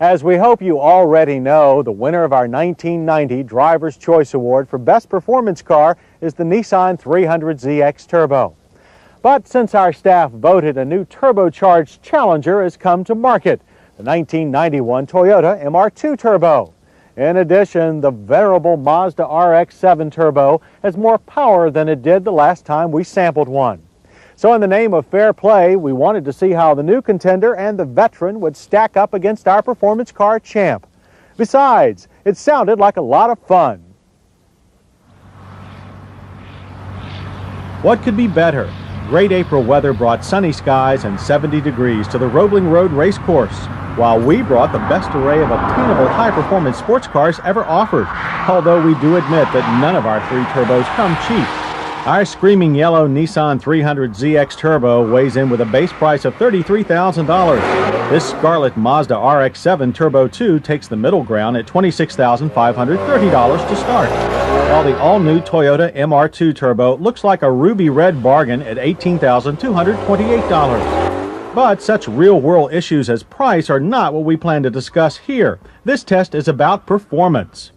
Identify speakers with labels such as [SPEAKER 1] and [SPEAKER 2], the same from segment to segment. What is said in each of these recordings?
[SPEAKER 1] As we hope you already know, the winner of our 1990 Driver's Choice Award for Best Performance Car is the Nissan 300ZX Turbo. But since our staff voted, a new turbocharged challenger has come to market, the 1991 Toyota MR2 Turbo. In addition, the venerable Mazda RX-7 Turbo has more power than it did the last time we sampled one. So in the name of fair play, we wanted to see how the new contender and the veteran would stack up against our performance car champ. Besides, it sounded like a lot of fun. What could be better? Great April weather brought sunny skies and 70 degrees to the Roebling Road race course, while we brought the best array of obtainable high-performance sports cars ever offered, although we do admit that none of our three turbos come cheap. Our screaming yellow Nissan 300ZX Turbo weighs in with a base price of $33,000. This scarlet Mazda RX-7 Turbo 2 takes the middle ground at $26,530 to start, while the all-new Toyota MR2 Turbo looks like a ruby red bargain at $18,228. But such real-world issues as price are not what we plan to discuss here. This test is about performance.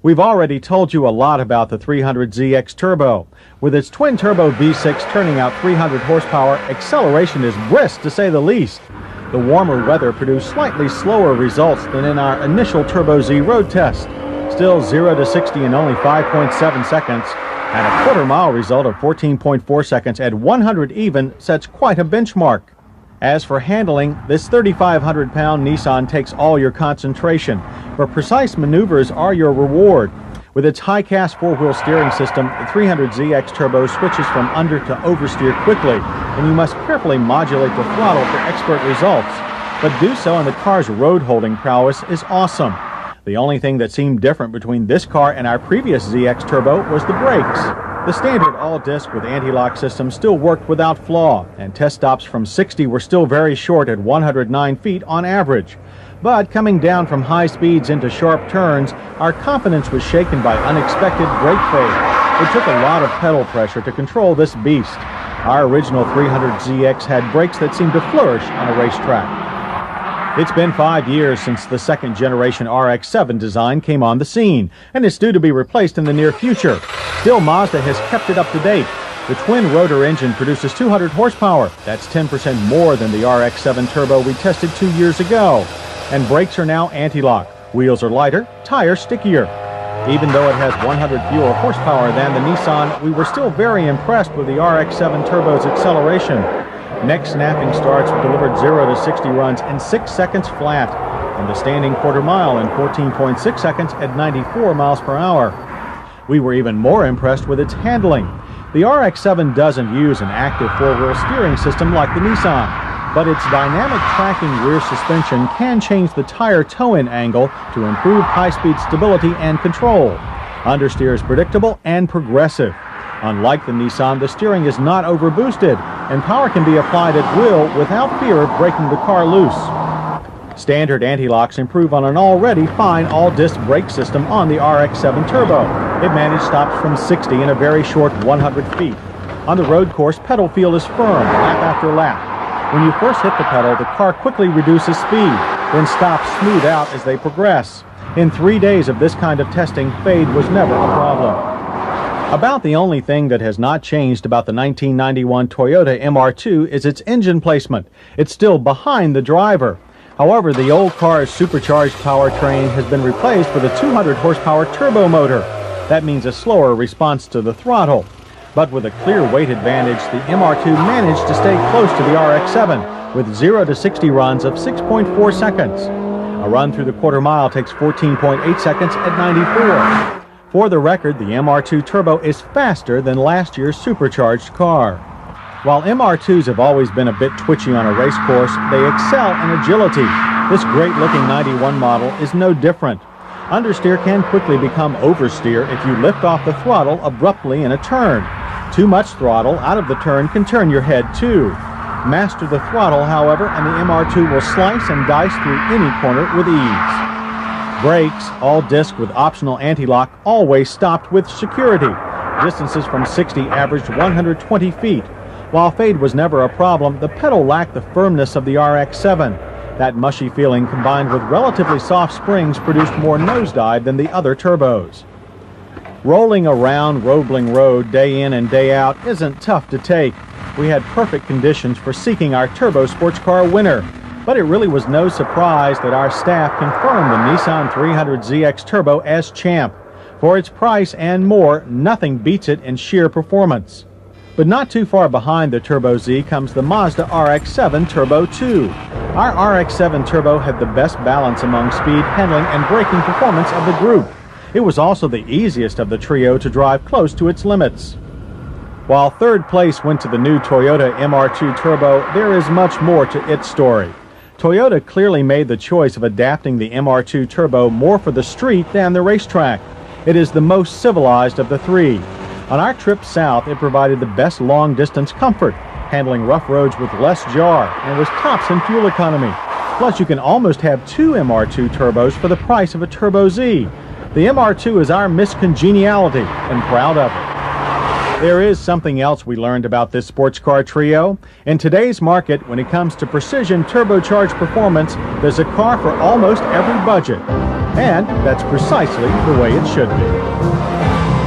[SPEAKER 1] We've already told you a lot about the 300ZX Turbo. With its twin-turbo V6 turning out 300 horsepower, acceleration is brisk to say the least. The warmer weather produced slightly slower results than in our initial Turbo Z road test. Still 0 to 60 in only 5.7 seconds, and a quarter-mile result of 14.4 seconds at 100 even sets quite a benchmark. As for handling, this 3,500-pound Nissan takes all your concentration, but precise maneuvers are your reward. With its high-cast four-wheel steering system, the 300ZX Turbo switches from under to oversteer quickly, and you must carefully modulate the throttle for expert results. But do so and the car's road-holding prowess is awesome. The only thing that seemed different between this car and our previous ZX Turbo was the brakes. The standard all-disc with anti-lock system still worked without flaw, and test stops from 60 were still very short at 109 feet on average. But coming down from high speeds into sharp turns, our confidence was shaken by unexpected brake fade. It took a lot of pedal pressure to control this beast. Our original 300ZX had brakes that seemed to flourish on a racetrack. It's been 5 years since the second generation RX-7 design came on the scene, and it's due to be replaced in the near future. Still, Mazda has kept it up to date. The twin-rotor engine produces 200 horsepower. That's 10% more than the RX-7 Turbo we tested 2 years ago. And brakes are now anti-lock. Wheels are lighter, tires stickier. Even though it has 100 fewer horsepower than the Nissan, we were still very impressed with the RX-7 Turbo's acceleration. Neck snapping starts delivered 0 to 60 runs in 6 seconds flat, and the standing quarter mile in 14.6 seconds at 94 miles per hour. We were even more impressed with its handling. The RX-7 doesn't use an active four-wheel steering system like the Nissan, but its dynamic tracking rear suspension can change the tire toe-in angle to improve high-speed stability and control. Understeer is predictable and progressive. Unlike the Nissan, the steering is not overboosted, and power can be applied at will without fear of breaking the car loose. Standard anti-locks improve on an already fine all-disc brake system on the RX-7 Turbo. It managed stops from 60 in a very short 100 feet. On the road course, pedal feel is firm, lap after lap. When you first hit the pedal, the car quickly reduces speed, then stops smooth out as they progress. In 3 days of this kind of testing, fade was never a problem. About the only thing that has not changed about the 1991 Toyota MR2 is its engine placement. It's still behind the driver. However, the old car's supercharged powertrain has been replaced with a 200 horsepower turbo motor. That means a slower response to the throttle. But with a clear weight advantage, the MR2 managed to stay close to the RX-7 with 0 to 60 runs of 6.4 seconds. A run through the quarter mile takes 14.8 seconds at 94. For the record, the MR2 Turbo is faster than last year's supercharged car. While MR2s have always been a bit twitchy on a race course, they excel in agility. This great-looking 91 model is no different. Understeer can quickly become oversteer if you lift off the throttle abruptly in a turn. Too much throttle out of the turn can turn your head too. Master the throttle, however, and the MR2 will slice and dice through any corner with ease. Brakes, all disc with optional anti-lock, always stopped with security. Distances from 60 averaged 120 feet. While fade was never a problem, the pedal lacked the firmness of the RX-7. That mushy feeling combined with relatively soft springs produced more nosedive than the other turbos. Rolling around Roebling Road day in and day out isn't tough to take. We had perfect conditions for seeking our turbo sports car winner, but it really was no surprise that our staff confirmed the Nissan 300ZX Turbo as champ. For its price and more, nothing beats it in sheer performance. But not too far behind the Turbo Z comes the Mazda RX-7 Turbo 2. Our RX-7 Turbo had the best balance among speed, handling, and braking performance of the group. It was also the easiest of the trio to drive close to its limits. While third place went to the new Toyota MR2 Turbo, there is much more to its story. Toyota clearly made the choice of adapting the MR2 Turbo more for the street than the racetrack. It is the most civilized of the three. On our trip south, it provided the best long-distance comfort, handling rough roads with less jar, and was tops in fuel economy. Plus, you can almost have two MR2 Turbos for the price of a Turbo Z. The MR2 is our Miss Congeniality, and proud of it. There is something else we learned about this sports car trio. In today's market, when it comes to precision turbocharged performance, there's a car for almost every budget. And that's precisely the way it should be.